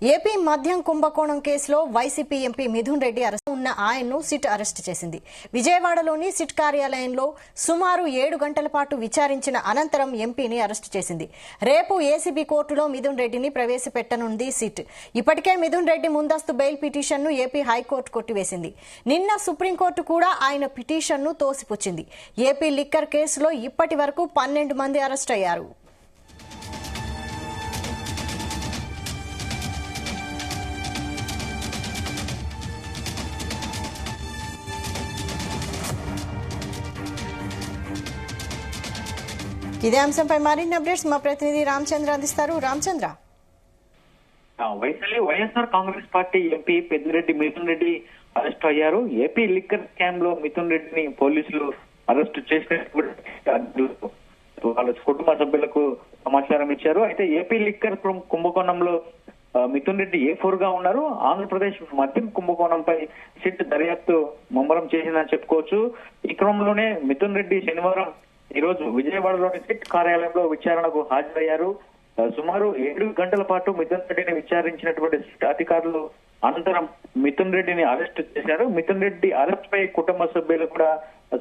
AP మద్యం కుంభకోణం కేసులో YCP MP Mithun Reddy arrest ఉన్న ఆయన్ను సిట్ అరెస్ట్ చేసింది. విజయవాడలోని సిట్ కార్యాలయంలో సుమారు 7 గంటల పాటు విచారించిన అనంతరం ఎంపీని అరెస్ట్ చేసింది. రేపు ఏసీబీ కోర్టులో మిథున్ రెడ్డిని ప్రవేశపెట్టనుంది సిట్. ఇప్పటికే మిథున్ రెడ్డి ముందస్తు బెయిల్ పిటిషన్ను ఏపీ హైకోర్టు కొట్టివేసింది. నిన్న సుప్రీంకోర్టు కూడా ఆయన పిటిషన్ను తోసిపుచ్చింది. ఏపీ లిక్కర్ కేసులో ఇప్పటి వరకు 12 మంది అరెస్ట్ అయ్యారు. ఇదే అంశంపై మరిన్ని అప్డేట్స్ మా ప్రతినిధి రామచంద్ర అందిస్తారు. Ramachandra, YSR Congress party MP Peddireddy Mithun Reddy arrest అయ్యారు. ఏపీ లిక్కర్ స్కామ్ లో మిథున్ రెడ్డిని పోలీసులు అరెస్ట్ చేసినట్టు వాళ్ళ కుటుంబ సభ్యులకు సమాచారం ఇచ్చారు. అయితే ఏపీ లిక్కర్ కుంభకోణంలో మిథున్ రెడ్డి A4 గా ఉన్నారు. ఆంధ్రప్రదేశ్ మద్యం కుంభకోణంపై సిట్ దర్యాప్తు ముమ్మరం చేసిందని చెప్పుకోవచ్చు. ఈ క్రమంలోనే మిథున్ రెడ్డి శనివారం ఈ రోజు విజయవాడలోని సిట్ కార్యాలయంలో విచారణకు హాజరయ్యారు. సుమారు 7 గంటల పాటు మిథున్ రెడ్డిని విచారించినటువంటి సిట్ అధికారులు అనంతరం మిథున్ రెడ్డిని అరెస్ట్ చేశారు. మిథున్ రెడ్డి అరెస్ట్ పై కుటుంబ సభ్యులు కూడా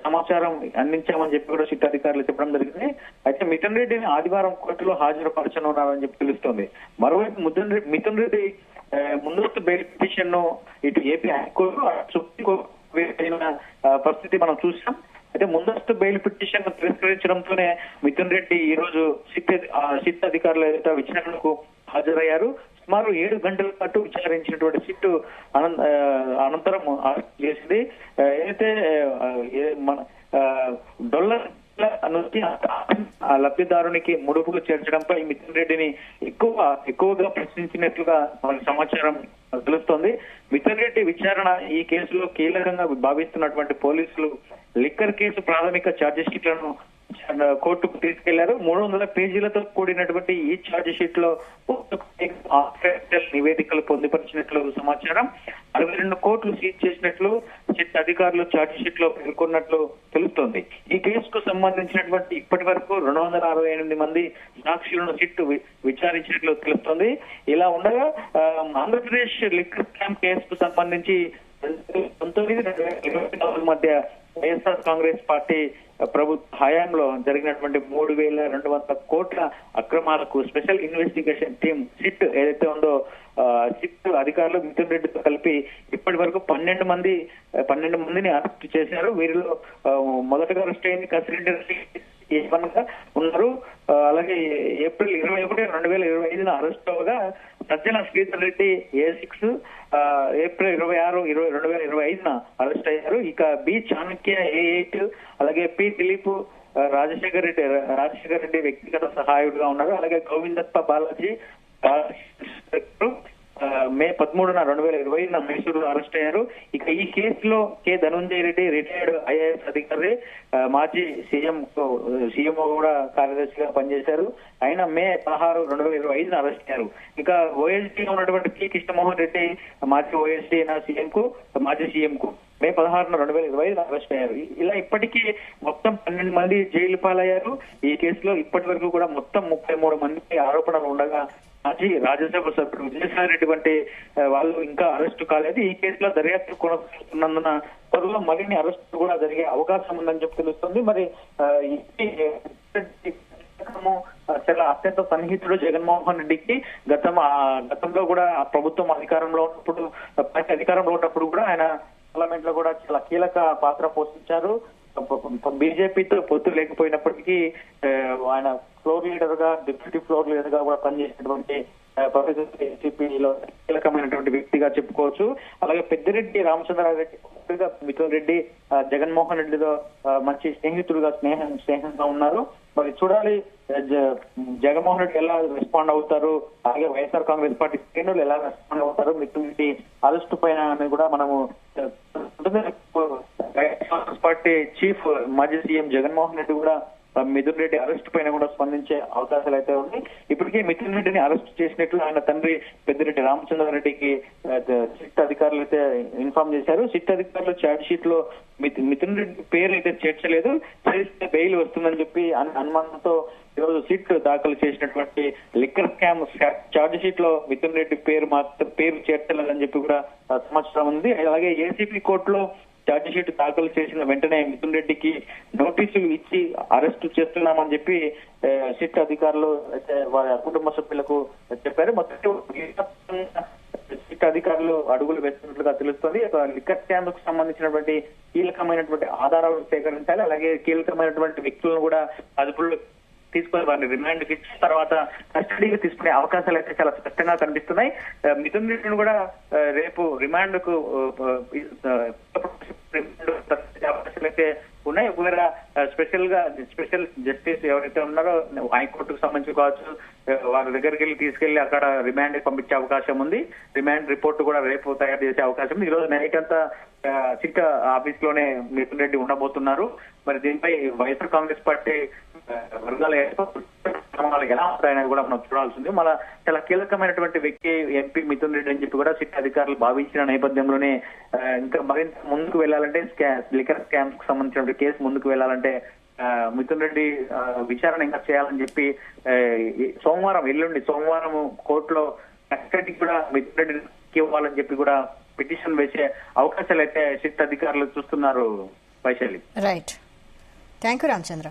సమాచారం అందించామని చెప్పి కూడా సిట్ అధికారులు చెప్పడం జరిగింది. అయితే మిథున్ రెడ్డిని ఆదివారం కోర్టులో హాజరుపరచనున్నారని చెప్పి తెలుస్తోంది. మరోవైపు మిథున్ రెడ్డి ముందస్తు బెయిల్ పిటిషన్ ను ఇటు ఏపీ హైకోర్టు సుప్రీంకోర్టు పరిస్థితి మనం చూసాం. అయితే ముందస్తు బెయిల్ పిటిషన్ ను తిరస్కరించడంతోనే మిథున్ రెడ్డి ఈ రోజు సిట్ అధికారుల ఎదుట విచారణకు హాజరయ్యారు. సుమారు 7 గంటల పాటు విచారించినటువంటి సిట్ అనంతరం అరెస్ట్ చేసింది. ఏదైతే మన డొల్లర్ నుంచి లబ్ధిదారునికి ముడుపులు చేర్చడంపై మిథున్ రెడ్డిని ఎక్కువగా ప్రశ్నించినట్లుగా మనకు సమాచారం తెలుస్తోంది. మిథున్ రెడ్డి విచారణ ఈ కేసులో కీలకంగా భావిస్తున్నటువంటి పోలీసులు లిక్కర్ కేసు ప్రాథమిక ఛార్జ్ షీట్లను కోర్టుకు తీసుకెళ్లారు. 300 పేజీలతో కూడినటువంటి ఈ ఛార్జ్ షీట్ లో నివేదికలు పొందుపరిచినట్లు సమాచారం. 62 కోట్లు సీజ్ చేసినట్లు సిట్ అధికారులు ఛార్జ్ షీట్ లో పేర్కొన్నట్లు తెలుస్తోంది. ఈ కేసుకు సంబంధించినటువంటి ఇప్పటి వరకు 268 మంది సాక్షులను సిట్ విచారించినట్లు తెలుస్తోంది. ఇలా ఉండగా ఆంధ్రప్రదేశ్ లిక్కర్ స్కామ్ కేసుకు సంబంధించి 2019 మధ్య వైఎస్ఆర్ కాంగ్రెస్ పార్టీ ప్రభుత్వ హయాంలో జరిగినటువంటి 3200 కోట్ల అక్రమాలకు స్పెషల్ ఇన్వెస్టిగేషన్ టీం సిట్ ఏదైతే ఉందో సిట్ అధికారులు మిథున్ రెడ్డితో కలిపి ఇప్పటి వరకు 12 మందిని అరెస్ట్ చేశారు. వీరిలో మొదటగా అరెస్ట్ అయింది కసిరెడ్డి గా ఉన్నారు. అలాగే ఏప్రిల్ 21, 2025 అరెస్ట్ అవగా Sajjala Sridhar Reddy A6 April 26, 2025 arrest అయ్యారు. ఇక బి చాణక్య A8, అలాగే పి దిలీప్ రాజశేఖర్ రెడ్డి వ్యక్తిగత సహాయుడుగా ఉన్నారు. అలాగే గోవిందప్ప బాలాజీ మే 13, 2020 మైసూరులో అరెస్ట్ అయ్యారు. ఇక ఈ కేసులో K Dhanunjaya Reddy retired IAS అధికారి, మాజీ సీఎంఓ కూడా కార్యదర్శిగా పనిచేశారు. ఆయన మే 16, 2025 అరెస్ట్ అయ్యారు. ఇక OSD ఉన్నటువంటి పి కృష్ణమోహన్ రెడ్డి మాజీ OSD మాజీ సీఎం కు మే 16, 2025 అరెస్ట్ అయ్యారు. ఇలా ఇప్పటికీ మొత్తం 12 మంది జైలు పాలయ్యారు. ఈ కేసులో ఇప్పటి వరకు కూడా మొత్తం 33 మందికి ఆరోపణలు ఉండగా మాజీ రాజ్యసభ సభ్యుడు విజయసాయి రెడ్డి వంటి వాళ్ళు ఇంకా అరెస్టు కాలేదు. ఈ కేసులో దర్యాప్తు కొనసాగుతున్నందున త్వరలో మరిన్ని అరెస్టు కూడా జరిగే అవకాశం ఉందని చెప్పి తెలుస్తుంది. మరి చాలా అత్యంత సన్నిహితుడు జగన్మోహన్ రెడ్డికి గతంలో కూడా ప్రభుత్వం అధికారంలో ఉన్నప్పుడు కూడా ఆయన పార్లమెంట్ లో కూడా చాలా కీలక పాత్ర పోషించారు. బీజేపీతో పొత్తు లేకపోయినప్పటికీ ఆయన డిప్యూటీ ఫ్లోర్ లీడర్ గా కూడా పనిచేసినటువంటి ఎన్సీపీలో కీలకమైనటువంటి వ్యక్తిగా చెప్పుకోవచ్చు. అలాగే పెద్దిరెడ్డి రామచంద్రారెడ్డి మిథున్ రెడ్డి జగన్మోహన్ రెడ్డితో మంచి స్నేహంగా ఉన్నారు. మరి చూడాలి జగన్మోహన్ రెడ్డి ఎలా రెస్పాండ్ అవుతారు, అలాగే వైఎస్ఆర్ కాంగ్రెస్ పార్టీ శ్రేణులు ఎలా రెస్పాండ్ అవుతారు మిథున్ రెడ్డి అరెస్ట్ పైన కూడా మనము కాంగ్రెస్ పార్టీ చీఫ్ మాజీ సీఎం జగన్మోహన్ రెడ్డి కూడా మిథున్ రెడ్డి అరెస్ట్ పైన కూడా స్పందించే అవకాశాలు అయితే ఉన్నాయి. ఇప్పటికే మిథున్ రెడ్డిని అరెస్ట్ చేసినట్లు ఆయన తండ్రి పెద్దిరెడ్డి రామచంద్రారెడ్డికి సిట్ అధికారులు అయితే ఇన్ఫార్మ్ చేశారు. సిట్ అధికారులు ఛార్జ్ షీట్ లో మిథున్ రెడ్డి పేరు అయితే చేర్చలేదు, చేస్తే బెయిల్ వస్తుందని చెప్పి అనుమానంతో ఈరోజు సిట్ దాఖలు చేసినటువంటి లిక్కర్ స్కామ్ ఛార్జ్ షీట్ లో మిథున్ రెడ్డి పేరు చేర్చలేదని చెప్పి కూడా సమాచారం ఉంది. అలాగే ఏసీపీ కోర్టులో ఛార్జ్ షీట్ దాఖలు చేసిన వెంటనే మిథున్ రెడ్డికి నోటీసులు ఇచ్చి అరెస్ట్ చేస్తున్నామని చెప్పి సిట్ అధికారులు అయితే వారి కుటుంబ సభ్యులకు చెప్పారు. మొత్తం సిట్ అధికారులు అడుగులు వేస్తున్నట్లుగా తెలుస్తోంది. లిక్కర్ స్కామ్ కు సంబంధించినటువంటి కీలకమైనటువంటి ఆధారాలు సేకరించాలి. అలాగే కీలకమైనటువంటి వ్యక్తులను కూడా అదుపులో తీసుకొని వారిని రిమాండ్ ఇచ్చి తర్వాత కస్టడీకి తీసుకునే అవకాశాలు అయితే చాలా స్పష్టంగా కనిపిస్తున్నాయి. మిథున్ రెడ్డిని కూడా రేపు రిమాండ్ కు అవకాశాలు అయితే ఉన్నాయి. ఒకవేళ స్పెషల్ జస్టిస్ ఎవరైతే ఉన్నారో హైకోర్టుకు సంబంధించి కావచ్చు, వారి దగ్గరికి వెళ్ళి తీసుకెళ్లి అక్కడ రిమాండ్ పంపించే అవకాశం ఉంది. రిమాండ్ రిపోర్ట్ కూడా రేపు తయారు చేసే అవకాశం ఉంది. ఈ రోజు నైట్ అంతా సిట్ ఆఫీస్ లోనే మిథున్ రెడ్డి ఉండబోతున్నారు. మరి దీనిపై వైఎస్ఆర్ కాంగ్రెస్ పార్టీ వర్గాల ఎలా ఉంటాయనేది కూడా మనం చూడాల్సింది. మన చాలా కీలకమైనటువంటి వ్యక్తి ఎంపీ మిథున్ రెడ్డి అని చెప్పి కూడా సిట్ అధికారులు భావించిన నేపథ్యంలోనే ఇంకా మరింత ముందుకు వెళ్లాలంటే లిక్కర్ స్కామ్స్ కు సంబంధించిన కేసు ముందుకు వెళ్లాలంటే మిథున్ రెడ్డి విచారణ ఇంకా చేయాలని చెప్పి ఎల్లుండి సోమవారం కోర్టులో కస్టడీకి కూడా మిథున్ రెడ్డిని ఇవ్వాలని చెప్పి కూడా పిటిషన్ వేసే అవకాశాలు అయితే సిట్ అధికారులు చూస్తున్నారు. Vaishali. Right. Thank you Ramachandra.